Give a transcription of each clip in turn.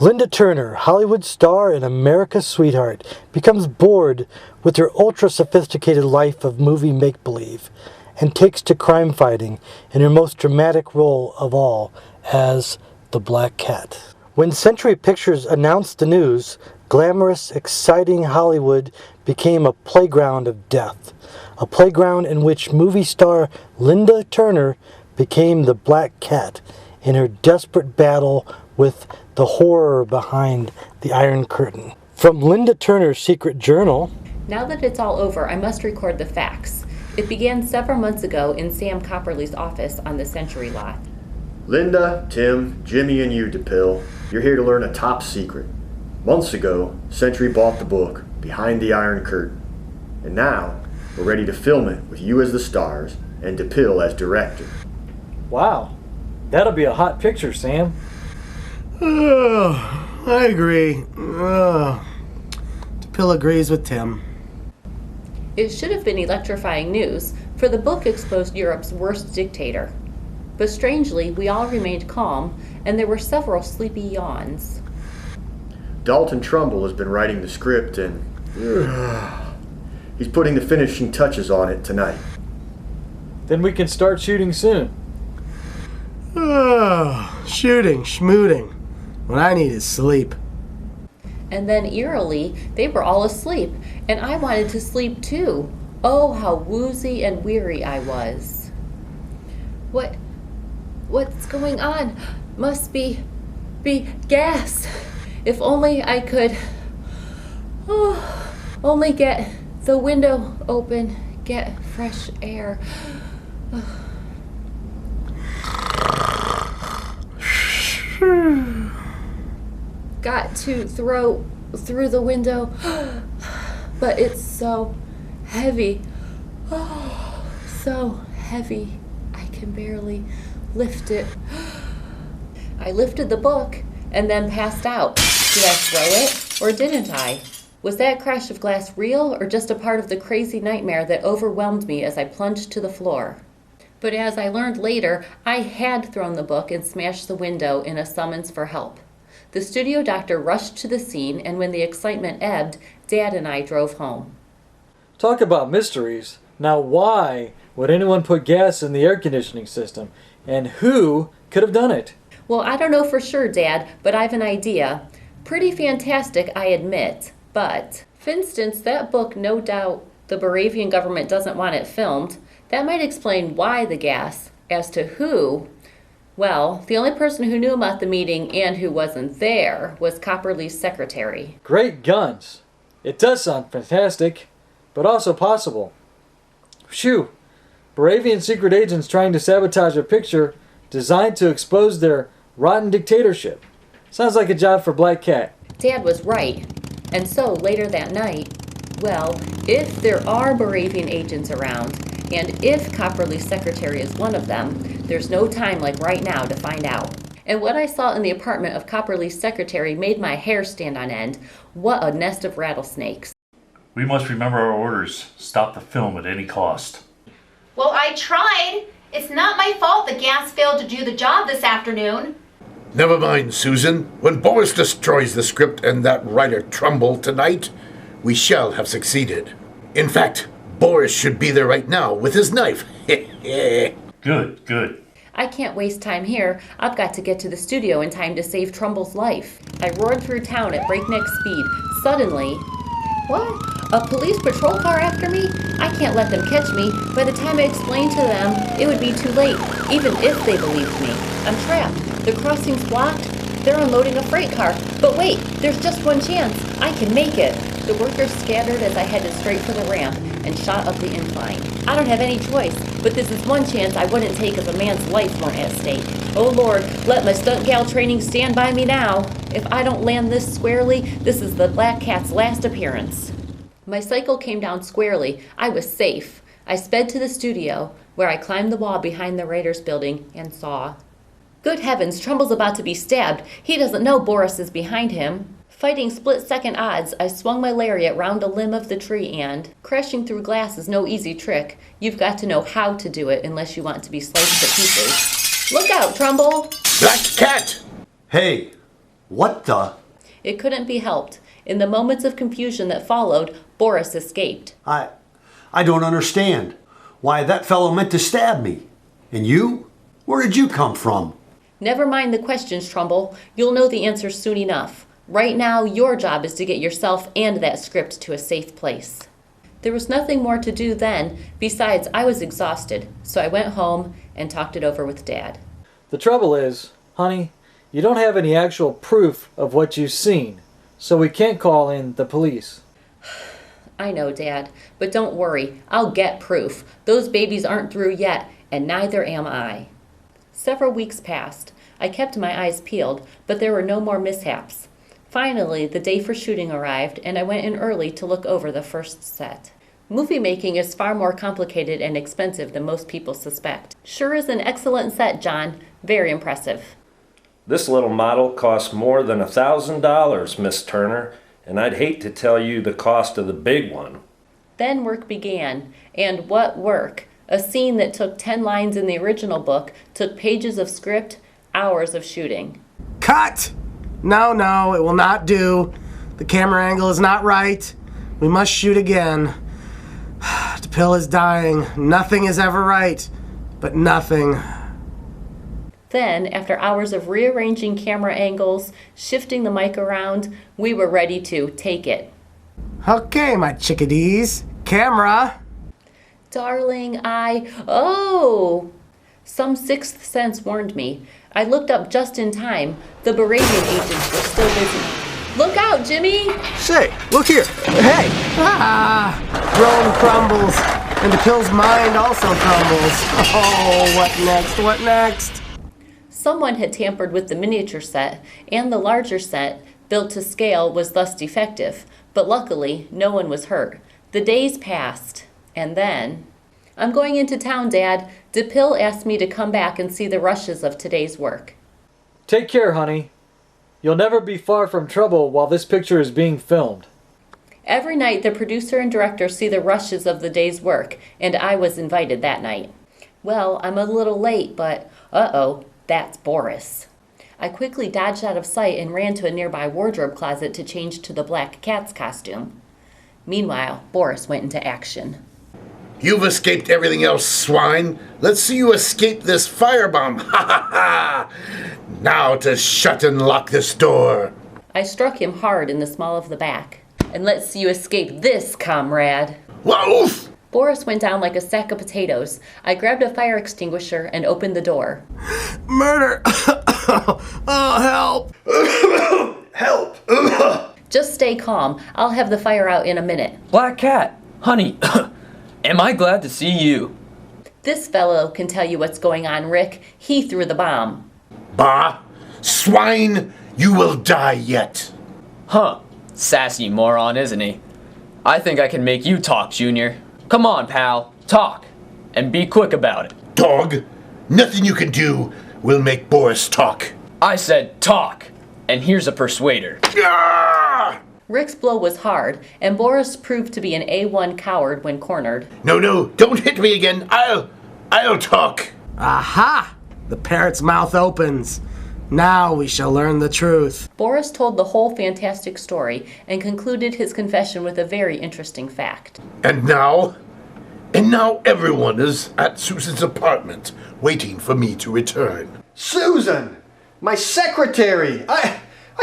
Linda Turner, Hollywood star and America's sweetheart, becomes bored with her ultra-sophisticated life of movie make-believe and takes to crime fighting in her most dramatic role of all as the Black Cat. When Century Pictures announced the news, glamorous, exciting Hollywood became a playground of death, a playground in which movie star Linda Turner became the Black Cat in her desperate battle with the horror behind the Iron Curtain. From Linda Turner's secret journal. Now that it's all over, I must record the facts. It began several months ago in Sam Copperly's office on the Century lot. Linda, Tim, Jimmy, and you, DePill, you're here to learn a top secret. Months ago, Century bought the book, Behind the Iron Curtain. And now, we're ready to film it with you as the stars and DePill as director. Wow, that'll be a hot picture, Sam. Oh, I agree. DePill agrees with Tim. It should have been electrifying news, for the book exposed Europe's worst dictator. But strangely, we all remained calm, and there were several sleepy yawns. Dalton Trumbull has been writing the script and he's putting the finishing touches on it tonight. Then we can start shooting soon. Shooting, schmooting. What I need is sleep. And then eerily, they were all asleep, and I wanted to sleep too. Oh, how woozy and weary I was. What's going on? Must be gas. If only I could, only get the window open, get fresh air. Got to throw through the window, but it's so heavy. Oh, so heavy. I can barely lift it. I lifted the book and then passed out. Did I throw it or didn't I? Was that crash of glass real or just a part of the crazy nightmare that overwhelmed me as I plunged to the floor? But as I learned later, I had thrown the book and smashed the window in a summons for help. The studio doctor rushed to the scene, and when the excitement ebbed, Dad and I drove home. Talk about mysteries. Now why would anyone put gas in the air conditioning system? And who could have done it? Well, I don't know for sure, Dad, but I've an idea. Pretty fantastic, I admit. But, for instance, that book, no doubt the Baravian government doesn't want it filmed. That might explain why the gas. As to who, well, the only person who knew about the meeting and who wasn't there was Copperly's secretary. Great guns. It does sound fantastic, but also possible. Phew. Baravian secret agents trying to sabotage a picture designed to expose their rotten dictatorship. Sounds like a job for Black Cat. Dad was right. And so, later that night, well, if there are Baravian agents around, and if Copperly's secretary is one of them, there's no time like right now to find out. And what I saw in the apartment of Copperly's secretary made my hair stand on end. What a nest of rattlesnakes. We must remember our orders. Stop the film at any cost. Well, I tried. It's not my fault the gas failed to do the job this afternoon. Never mind, Susan. When Boris destroys the script and that writer Trumbull tonight, we shall have succeeded. In fact, Boris should be there right now with his knife. Good. I can't waste time here. I've got to get to the studio in time to save Trumbull's life. I roared through town at breakneck speed. Suddenly, what? A police patrol car after me? I can't let them catch me. By the time I explained to them, it would be too late, even if they believed me. I'm trapped. The crossing's blocked. They're unloading a freight car. But wait, there's just one chance. I can make it. The workers scattered as I headed straight for the ramp and shot up the incline. I don't have any choice, but this is one chance I wouldn't take if a man's life weren't at stake. Oh Lord, let my stunt gal training stand by me now. If I don't land this squarely, this is the Black Cat's last appearance. My cycle came down squarely. I was safe. I sped to the studio, where I climbed the wall behind the writer's building and saw. Good heavens, Trumbull's about to be stabbed. He doesn't know Boris is behind him. Fighting split-second odds, I swung my lariat round a limb of the tree and, crashing through glass is no easy trick. You've got to know how to do it unless you want to be sliced to pieces. Look out, Trumbull! Black Cat! Hey, What the? It couldn't be helped. In the moments of confusion that followed, Boris escaped. I don't understand. Why, that fellow meant to stab me. And you? Where did you come from? Never mind the questions, Trumbull. You'll know the answers soon enough. Right now, your job is to get yourself and that script to a safe place. There was nothing more to do then. Besides, I was exhausted, so I went home and talked it over with Dad. The trouble is, honey, you don't have any actual proof of what you've seen, so we can't call in the police. I know, Dad, but don't worry. I'll get proof. Those babies aren't through yet, and neither am I. Several weeks passed. I kept my eyes peeled, but there were no more mishaps. Finally, the day for shooting arrived, and I went in early to look over the first set. Movie making is far more complicated and expensive than most people suspect. Sure is an excellent set, John. Very impressive. This little model costs more than $1,000, Miss Turner, and I'd hate to tell you the cost of the big one. Then work began, and what work! A scene that took 10 lines in the original book took pages of script, hours of shooting. Cut! No, it will not do. The camera angle is not right. We must shoot again. DePille is dying. Nothing is ever right, but nothing. Then, after hours of rearranging camera angles, shifting the mic around, we were ready to take it. Okay, my chickadees. Camera. Darling, Oh! Some sixth sense warned me. I looked up just in time. The Baravian agents were still busy. Look out, Jimmy! Say, look here. Hey! Rome crumbles, and DePille's mind also crumbles. Oh, what next? Someone had tampered with the miniature set, and the larger set, built to scale, was thus defective. But luckily, no one was hurt. The days passed, and then... I'm going into town, Dad. DePille asked me to come back and see the rushes of today's work. Take care, honey. You'll never be far from trouble while this picture is being filmed. Every night, the producer and director see the rushes of the day's work, and I was invited that night. Well, I'm a little late, but uh-oh, that's Boris. I quickly dodged out of sight and ran to a nearby wardrobe closet to change to the Black Cat's costume. Meanwhile, Boris went into action. You've escaped everything else, swine. Let's see you escape this firebomb. Ha ha ha! Now to shut and lock this door. I struck him hard in the small of the back. And let's see you escape this, comrade. Woof! Boris went down like a sack of potatoes. I grabbed a fire extinguisher and opened the door. Murder! Oh, help! Help! Just stay calm. I'll have the fire out in a minute. Black Cat, honey, am I glad to see you? This fellow can tell you what's going on, Rick. He threw the bomb. Bah! Swine, you will die yet. Huh. Sassy moron, isn't he? I think I can make you talk, Junior. Come on, pal. Talk. And be quick about it. Dog, nothing you can do will make Boris talk. I said talk. And here's a persuader. Ah! Rick's blow was hard, and Boris proved to be an A1 coward when cornered. No, don't hit me again. I'll talk. Aha! The parrot's mouth opens. Now we shall learn the truth. Boris told the whole fantastic story and concluded his confession with a very interesting fact. And now everyone is at Susan's apartment, waiting for me to return. Susan! My secretary! I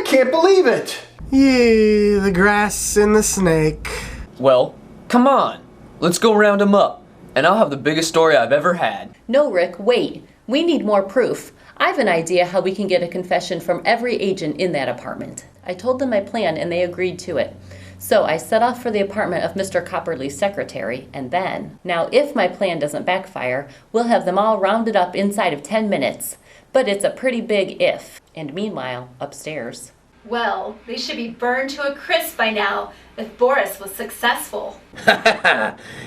can't believe it! Yee, the grass and the snake. Well, come on. Let's go round him up, and I'll have the biggest story I've ever had. No, Rick, wait. We need more proof. I have an idea how we can get a confession from every agent in that apartment. I told them my plan, and they agreed to it. So I set off for the apartment of Mr. Copperly's secretary, and then... Now, if my plan doesn't backfire, we'll have them all rounded up inside of 10 minutes. But it's a pretty big if. And meanwhile, upstairs... Well, they should be burned to a crisp by now if Boris was successful.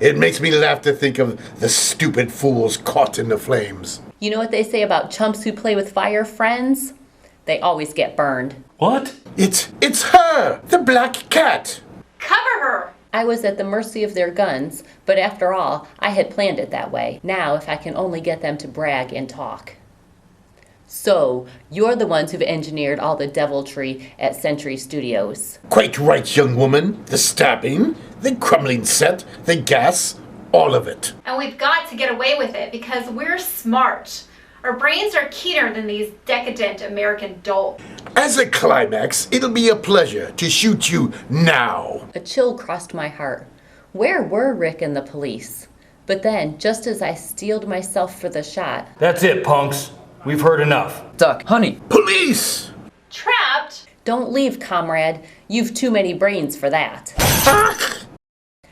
It makes me laugh to think of the stupid fools caught in the flames. You know what they say about chumps who play with fire, friends? They always get burned. What? It's her, the Black Cat. Cover her! I was at the mercy of their guns, but after all, I had planned it that way. Now, if I can only get them to brag and talk. So, you're the ones who've engineered all the deviltry at Century Studios. Quite right, young woman. The stabbing, the crumbling set, the gas, all of it. And we've got to get away with it because we're smart. Our brains are keener than these decadent American dolts. As a climax, it'll be a pleasure to shoot you now. A chill crossed my heart. Where were Rick and the police? But then, just as I steeled myself for the shot... That's it, punks. We've heard enough. Duck, honey. Police! Trapped? Don't leave, comrade. You've too many brains for that.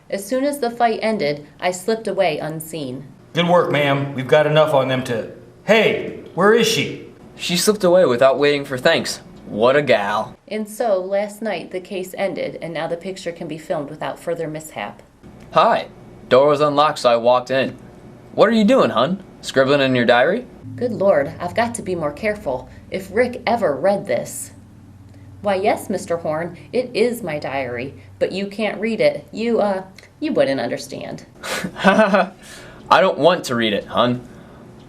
As soon as the fight ended, I slipped away unseen. Good work, ma'am. We've got enough on them to... Hey, where is she? She slipped away without waiting for thanks. What a gal. And so, last night, the case ended, and now the picture can be filmed without further mishap. Hi. Door was unlocked, so I walked in. What are you doing, hun? Scribbling in your diary? Good Lord, I've got to be more careful. If Rick ever read this. Why, yes, Mr. Horn, it is my diary, but you can't read it. You wouldn't understand. I don't want to read it, hun.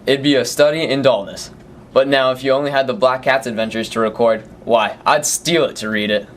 It'd be a study in dullness. But now if you only had the Black Cat's adventures to record, why, I'd steal it to read it.